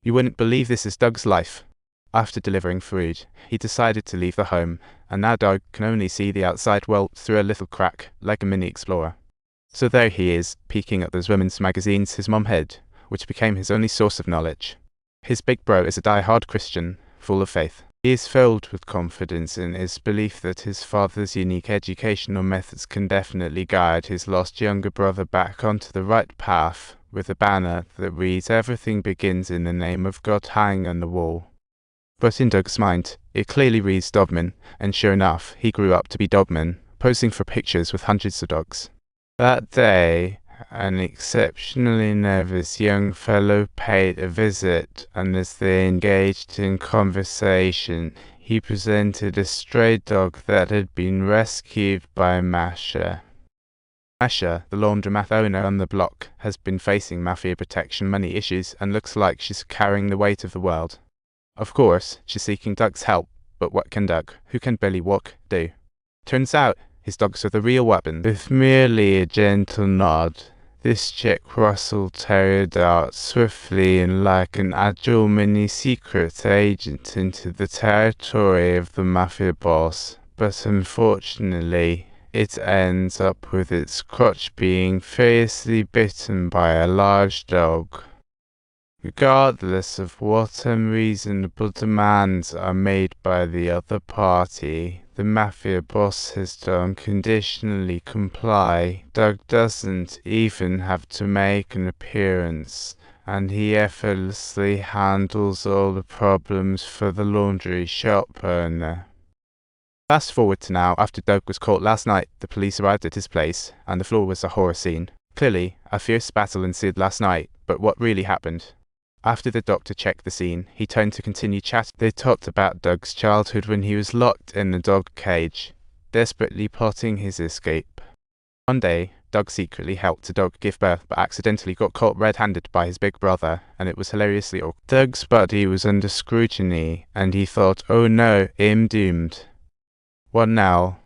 You wouldn't believe this is Doug's life. After delivering food, he decided to leave the home, and now Doug can only see the outside world through a little crack, like a mini explorer. So there he is, peeking at those women's magazines his mom hid, which became his only source of knowledge. His big bro is a die-hard Christian, full of faith. He is filled with confidence in his belief that his father's unique educational methods can definitely guide his lost younger brother back onto the right path, with a banner that reads "Everything begins in the name of God" hanging on the wall. But in Doug's mind, it clearly reads Dogman, and sure enough, he grew up to be Dogman, posing for pictures with hundreds of dogs. That day, an exceptionally nervous young fellow paid a visit, and as they engaged in conversation, he presented a stray dog that had been rescued by Masha. Masha, the laundromat owner on the block, has been facing mafia protection money issues and looks like she's carrying the weight of the world. Of course, she's seeking Doug's help, but what can Doug, who can barely walk, do? Turns out, his dogs are the real weapon. With merely a gentle nod, this Czech Russell Terrier darts swiftly and like an agile mini-secret agent into the territory of the mafia boss, but unfortunately, it ends up with its crotch being fiercely bitten by a large dog. Regardless of what unreasonable demands are made by the other party, the mafia boss has to unconditionally comply. Doug doesn't even have to make an appearance, and he effortlessly handles all the problems for the laundry shop owner. Fast forward to now, after Doug was caught last night, the police arrived at his place, and the floor was a horror scene. Clearly, a fierce battle ensued last night, but what really happened? After the doctor checked the scene, he turned to continue chatting. They talked about Doug's childhood when he was locked in the dog cage, desperately plotting his escape. One day, Doug secretly helped a dog give birth, but accidentally got caught red-handed by his big brother, and it was hilariously awkward. Doug's body was under scrutiny, and he thought, "Oh no, I'm doomed. What now?"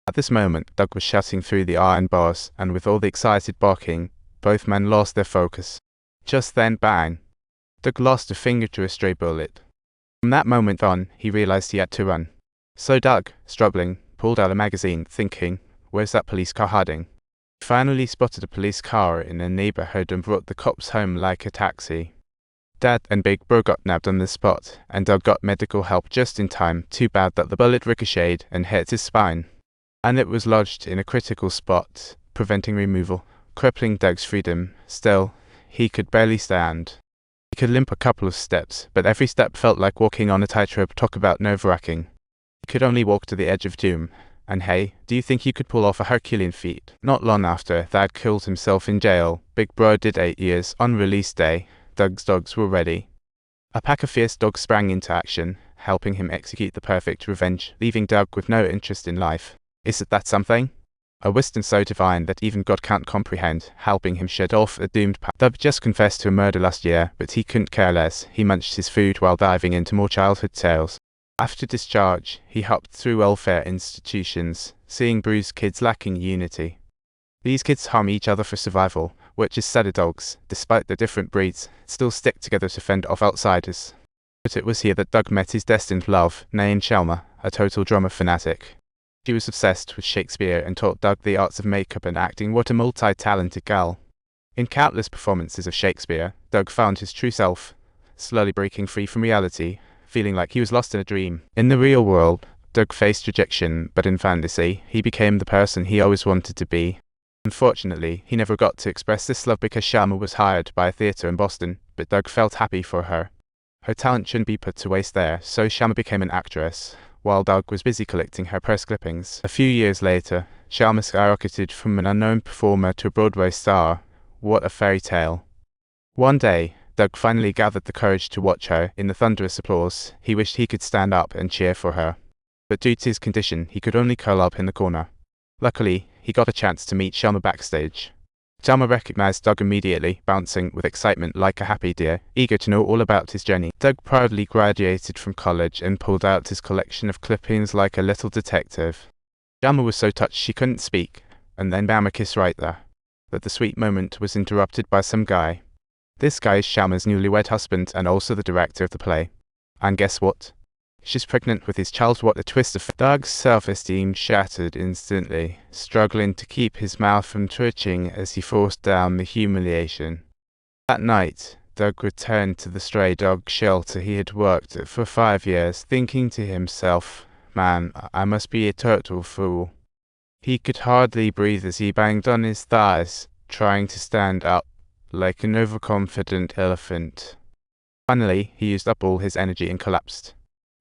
At this moment, Doug was shouting through the iron bars, and with all the excited barking, both men lost their focus. Just then, bang! Doug lost a finger to a stray bullet. From that moment on, he realized he had to run. So Doug, struggling, pulled out a magazine, thinking, where's that police car hiding? He finally spotted a police car in a neighborhood and brought the cops home like a taxi. Dad and Big Bro got nabbed on the spot, and Doug got medical help just in time, too bad that the bullet ricocheted and hit his spine. And it was lodged in a critical spot, preventing removal, crippling Doug's freedom. Still, he could barely stand. He could limp a couple of steps, but every step felt like walking on a tightrope. Talk about nerve-wracking. He could only walk to the edge of doom. And hey, do you think you could pull off a Herculean feat? Not long after Thad killed himself in jail, Big Bro did 8 years. On release day, Doug's dogs were ready. A pack of fierce dogs sprang into action, helping him execute the perfect revenge, leaving Doug with no interest in life. Isn't that something? A wisdom so divine that even God can't comprehend, helping him shed off a doomed path. Doug just confessed to a murder last year, but he couldn't care less. He munched his food while diving into more childhood tales. After discharge, he hopped through welfare institutions, seeing bruised kids lacking unity. These kids harm each other for survival, which is sad. Dogs, despite their different breeds, still stick together to fend off outsiders. But it was here that Doug met his destined love, named Shelma, a total drama fanatic. She was obsessed with Shakespeare and taught Doug the arts of makeup and acting. What a multi-talented gal. In countless performances of Shakespeare, Doug found his true self, slowly breaking free from reality, feeling like he was lost in a dream. In the real world, Doug faced rejection, but in fantasy, he became the person he always wanted to be. Unfortunately, he never got to express this love because Shelma was hired by a theatre in Boston, but Doug felt happy for her. Her talent shouldn't be put to waste there, so Shelma became an actress, while Doug was busy collecting her press clippings. A few years later, Shelma skyrocketed from an unknown performer to a Broadway star. What a fairy tale. One day, Doug finally gathered the courage to watch her. In the thunderous applause, he wished he could stand up and cheer for her. But due to his condition, he could only curl up in the corner. Luckily, he got a chance to meet Shelma backstage. Shelma recognized Doug immediately, bouncing with excitement like a happy deer, eager to know all about his journey. Doug proudly graduated from college and pulled out his collection of clippings like a little detective. Shelma was so touched she couldn't speak, and then bam, a kiss right there. But the sweet moment was interrupted by some guy. This guy is Shalma's newlywed husband and also the director of the play. And guess what? She's pregnant with his child. What a twist of fate. Doug's self-esteem shattered instantly, struggling to keep his mouth from twitching as he forced down the humiliation. That night, Doug returned to the stray dog shelter he had worked at for 5 years, thinking to himself, "Man, I must be a total fool." He could hardly breathe as he banged on his thighs, trying to stand up like an overconfident elephant. Finally, he used up all his energy and collapsed.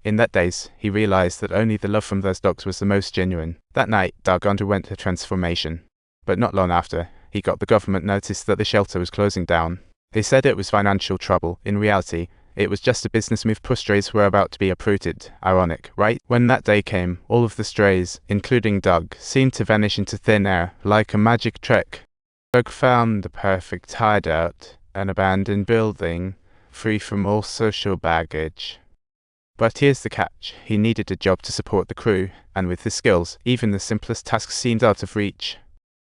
In that days, he realized that only the love from those dogs was the most genuine. That night, Doug underwent a transformation. But not long after, he got the government notice that the shelter was closing down. They said it was financial trouble. In reality, it was just a business move. Poor strays were about to be uprooted. Ironic, right? When that day came, all of the strays, including Doug, seemed to vanish into thin air, like a magic trick. Doug found the perfect hideout, an abandoned building, free from all social baggage. But here's the catch, he needed a job to support the crew, and with his skills, even the simplest tasks seemed out of reach.